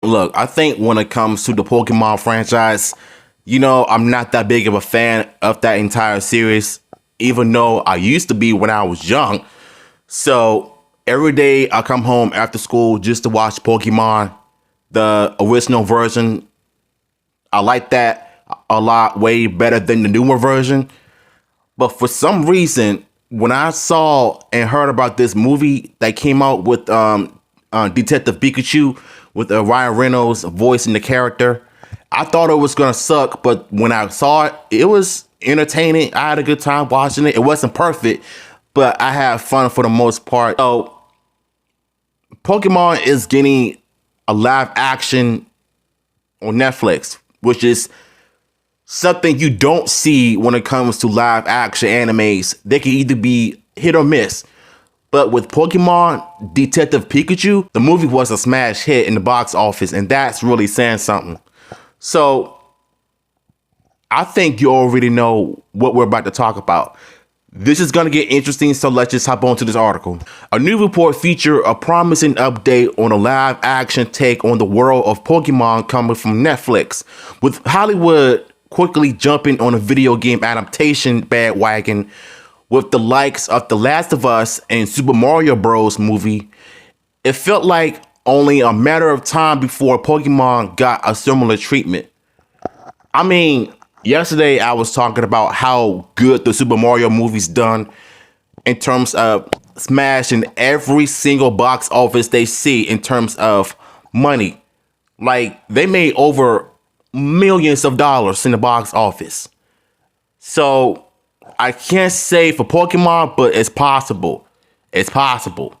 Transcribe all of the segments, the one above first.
Look, I think when it comes to the Pokemon franchise, I'm not that big of a fan of that entire series, even though I used to be when I was young. So every day I come home after school just to watch Pokemon, the original version. I like that a lot, way better than the newer version. But for some reason, when I saw and heard about this movie that came out with Detective Pikachu with Ryan Reynolds voicing the character, I thought it was gonna suck. But when I saw it, it was entertaining. I had a good time watching it. It wasn't perfect, but I had fun for the most part. So Pokemon is getting a live action on Netflix, which is something you don't see when it comes to live action animes. They can either be hit or miss. But with Pokemon Detective Pikachu, the movie was a smash hit in the box office, and that's really saying something. So I think you already know what we're about to talk about. This is going to get interesting, so let's just hop on to this article. A new report features a promising update on a live action take on the world of Pokemon coming from Netflix, with Hollywood quickly jumping on a video game adaptation bandwagon with the likes of The Last of Us and Super Mario Bros. Movie. It felt like only a matter of time before Pokemon got a similar treatment. I mean, yesterday I was talking about how good the Super Mario movie's done in terms of smashing every single box office they see in terms of money. Like, they made over millions of dollars in the box office. So I can't say for Pokemon, but it's possible. It's possible.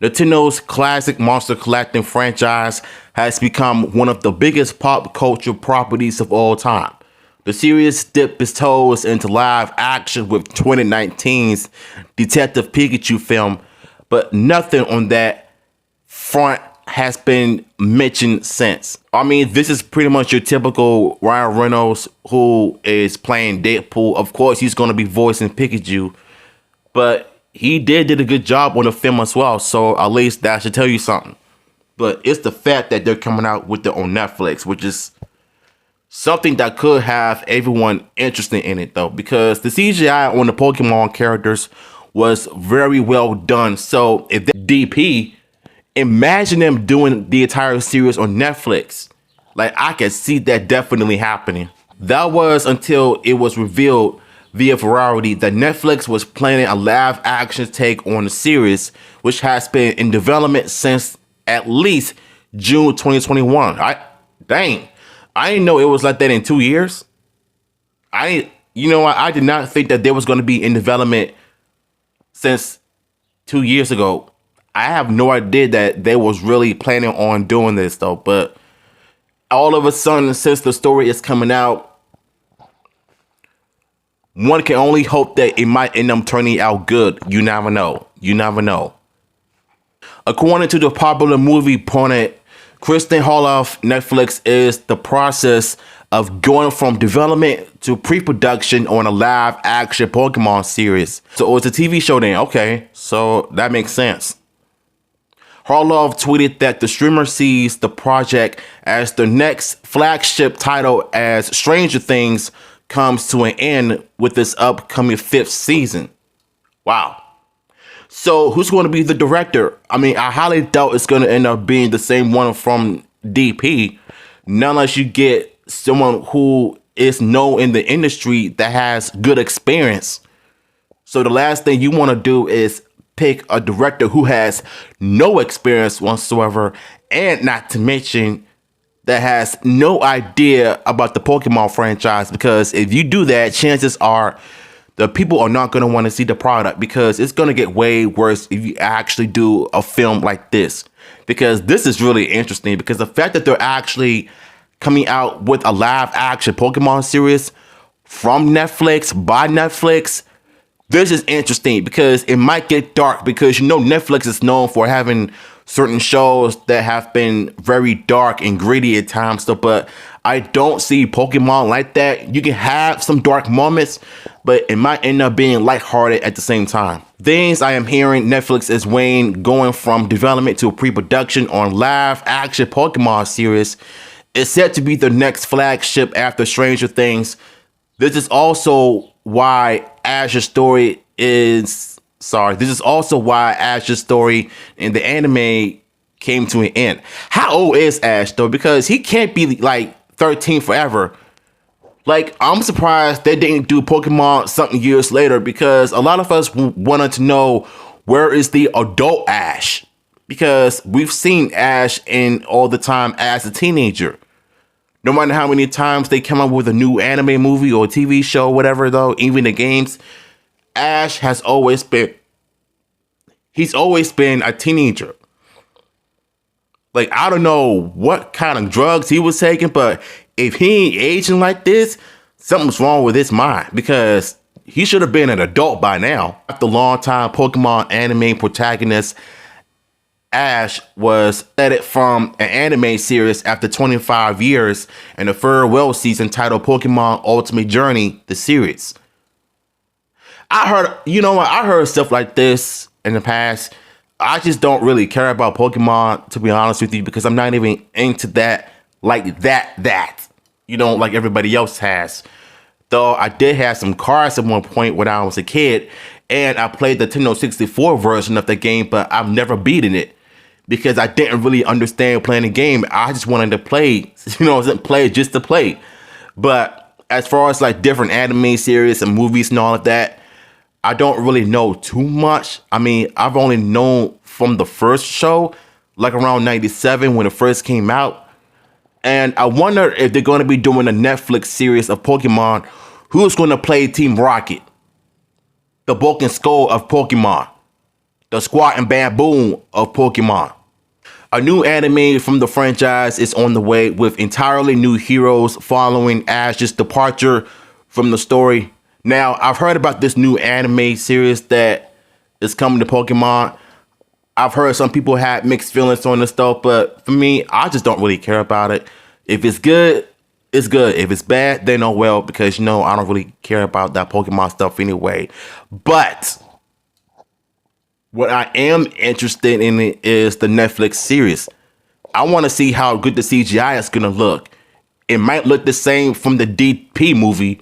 Nintendo's classic monster collecting franchise has become one of the biggest pop culture properties of all time. The series dipped its toes into live action with 2019's Detective Pikachu film, but nothing on that front has been mentioned since. I mean, this is pretty much your typical Ryan Reynolds who is playing Deadpool. Of course, he's going to be voicing Pikachu, but he did a good job on the film as well. So at least that should tell you something. But it's the fact that they're coming out with it on Netflix, which is something that could have everyone interested in it, though, because the CGI on the Pokemon characters was very well done. So if the DP, imagine them doing the entire series on Netflix. Like, I could see that definitely happening. That was until it was revealed via Variety that Netflix was planning a live action take on the series, which has been in development since at least June 2021. I didn't know it was like that in 2 years. I did not think that there was going to be in development since 2 years ago. I have no idea that they was really planning on doing this, though. But all of a sudden, since the story is coming out, one can only hope that it might end up turning out good. You never know. You never know. According to the popular movie pundit Kristen Holoff, Netflix is the process of going from development to pre-production on a live action Pokemon series. So it's a TV show then. Okay, so that makes sense. Harloff tweeted that the streamer sees the project as the next flagship title as Stranger Things comes to an end with this upcoming 5th season. Wow. So who's going to be the director? I mean, I highly doubt it's going to end up being the same one from DP, not unless you get someone who is known in the industry that has good experience. So the last thing you want to do is pick a director who has no experience whatsoever, and not to mention that has no idea about the Pokemon franchise, because if you do that, chances are the people are not going to want to see the product, because it's going to get way worse if you actually do a film like this. Because this is really interesting, because the fact that they're actually coming out with a live action Pokemon series from Netflix, by Netflix, this is interesting because it might get dark, because Netflix is known for having certain shows that have been very dark and gritty at times. So, but I don't see Pokemon like that. You can have some dark moments, but it might end up being lighthearted at the same time. Things I am hearing, Netflix is weighing going from development to pre-production on live action Pokemon series. It's set to be the next flagship after Stranger Things. This is also why Ash's story in the anime came to an end. How old is Ash though? Because he can't be like 13 forever. Like, I'm surprised they didn't do Pokemon something years later, because a lot of us wanted to know, where is the adult Ash? Because we've seen Ash in all the time as a teenager. No matter how many times they come up with a new anime movie or TV show, whatever though, even the games, Ash has always been a teenager. Like, I don't know what kind of drugs he was taking, but if he ain't aging like this, something's wrong with his mind, because he should have been an adult by now. After longtime Pokemon anime protagonist, Ash was added from an anime series after 25 years in the farewell season titled Pokemon Ultimate Journey, the series. I heard stuff like this in the past. I just don't really care about Pokemon, to be honest with you, because I'm not even into that like that. Like everybody else has. Though I did have some cards at one point when I was a kid, and I played the Nintendo 64 version of the game, but I've never beaten it because I didn't really understand playing the game. I just wanted to play, play just to play. But as far as like different anime series and movies and all of that, I don't really know too much. I mean, I've only known from the first show, like around 97 when it first came out. And I wonder if they're going to be doing a Netflix series of Pokemon. Who's going to play Team Rocket? The Bulk and Skull of Pokemon. The Squat and Bamboon of Pokemon. A new anime from the franchise is on the way with entirely new heroes following Ash's departure from the story. Now, I've heard about this new anime series that is coming to Pokemon. I've heard some people had mixed feelings on this stuff, but for me, I just don't really care about it. If it's good, it's good. If it's bad, then oh well, because I don't really care about that Pokemon stuff anyway. But what I am interested in is the Netflix series. I want to see how good the CGI is going to look. It might look the same from the DP movie,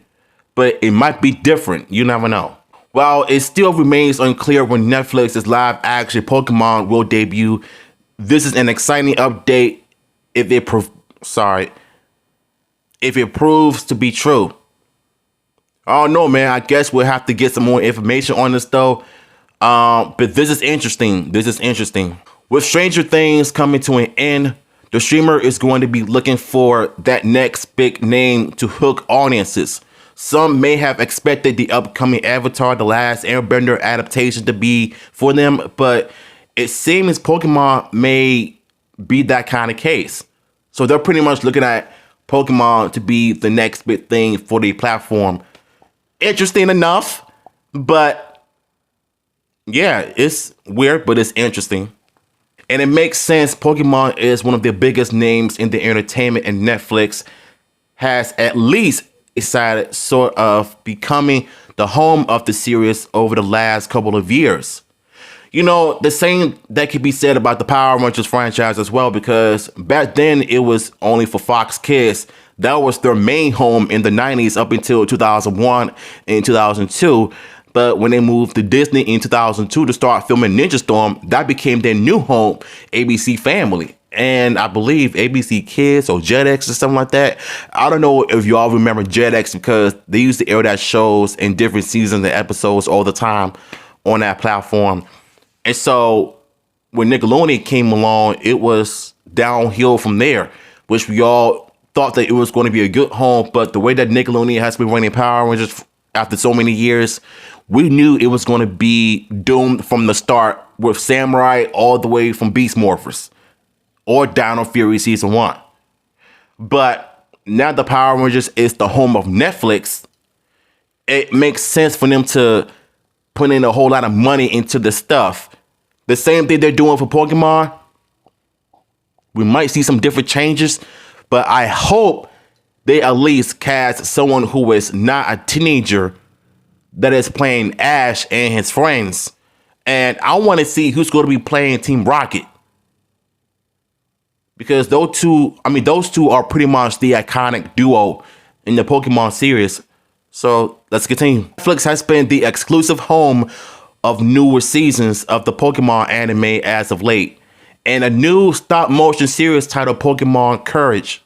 but it might be different. You never know. While it still remains unclear when Netflix's live action Pokemon will debut, this is an exciting update if it proves to be true. Oh no, man, I guess we'll have to get some more information on this though. But this is interesting. With Stranger Things coming to an end, the streamer is going to be looking for that next big name to hook audiences. Some may have expected the upcoming Avatar: The Last Airbender adaptation to be for them, but it seems Pokemon may be that kind of case. So they're pretty much looking at Pokemon to be the next big thing for the platform. Interesting enough, but yeah, it's weird, but it's interesting. And it makes sense. Pokemon is one of the biggest names in the entertainment, and Netflix has at least decided sort of becoming the home of the series over the last couple of years. The same that could be said about the Power Rangers franchise as well, because back then it was only for Fox Kids. That was their main home in the 90s up until 2001 and 2002. But when they moved to Disney in 2002 to start filming Ninja Storm, that became their new home, ABC Family. And I believe ABC Kids or Jetix or something like that. I don't know if you all remember Jetix, because they used to air that shows in different seasons and episodes all the time on that platform. And so when Nickelodeon came along, it was downhill from there, which we all thought that it was going to be a good home. But the way that Nickelodeon has been running Power Rangers after so many years, we knew it was going to be doomed from the start, with Samurai all the way from Beast Morphers or Dino Fury Season 1. But now the Power Rangers is the home of Netflix. It makes sense for them to put in a whole lot of money into the stuff. The same thing they're doing for Pokemon. We might see some different changes, but I hope they at least cast someone who is not a teenager that is playing Ash and his friends. And I want to see who's going to be playing Team Rocket. Because those two are pretty much the iconic duo in the Pokemon series. So let's continue. Netflix has been the exclusive home of newer seasons of the Pokemon anime as of late. And a new stop motion series titled Pokemon Courage.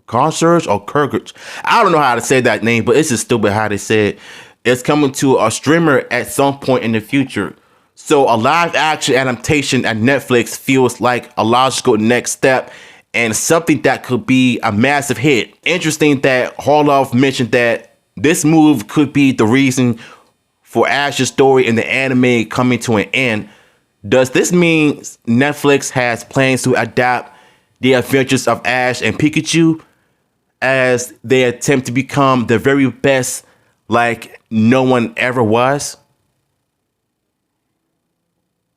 Concierge or Courage? I don't know how to say that name, but it's just stupid how they say it. It's coming to a streamer at some point in the future. So a live action adaptation at Netflix feels like a logical next step and something that could be a massive hit. Interesting that Harloff mentioned that this move could be the reason for Ash's story in the anime coming to an end. Does this mean Netflix has plans to adapt the adventures of Ash and Pikachu as they attempt to become the very best like no one ever was?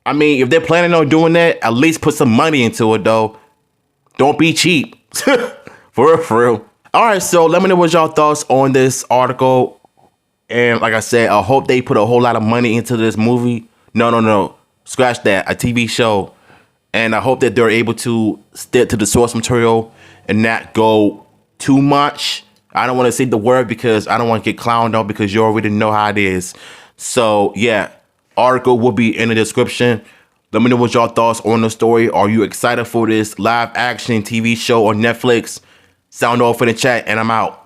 I mean, if they're planning on doing that, at least put some money into it, though. Don't be cheap. For real, for real. All right, so let me know what y'all thoughts on this article. And like I said, I hope they put a whole lot of money into this movie. No. Scratch that. A TV show. And I hope that they're able to stick to the source material and not go too much. I don't want to say the word because I don't want to get clowned on because you already know how it is. So, yeah. Article will be in the description. Let me know what y'all thoughts on the story. Are you excited for this live action TV show on Netflix? Sound off in the chat and I'm out.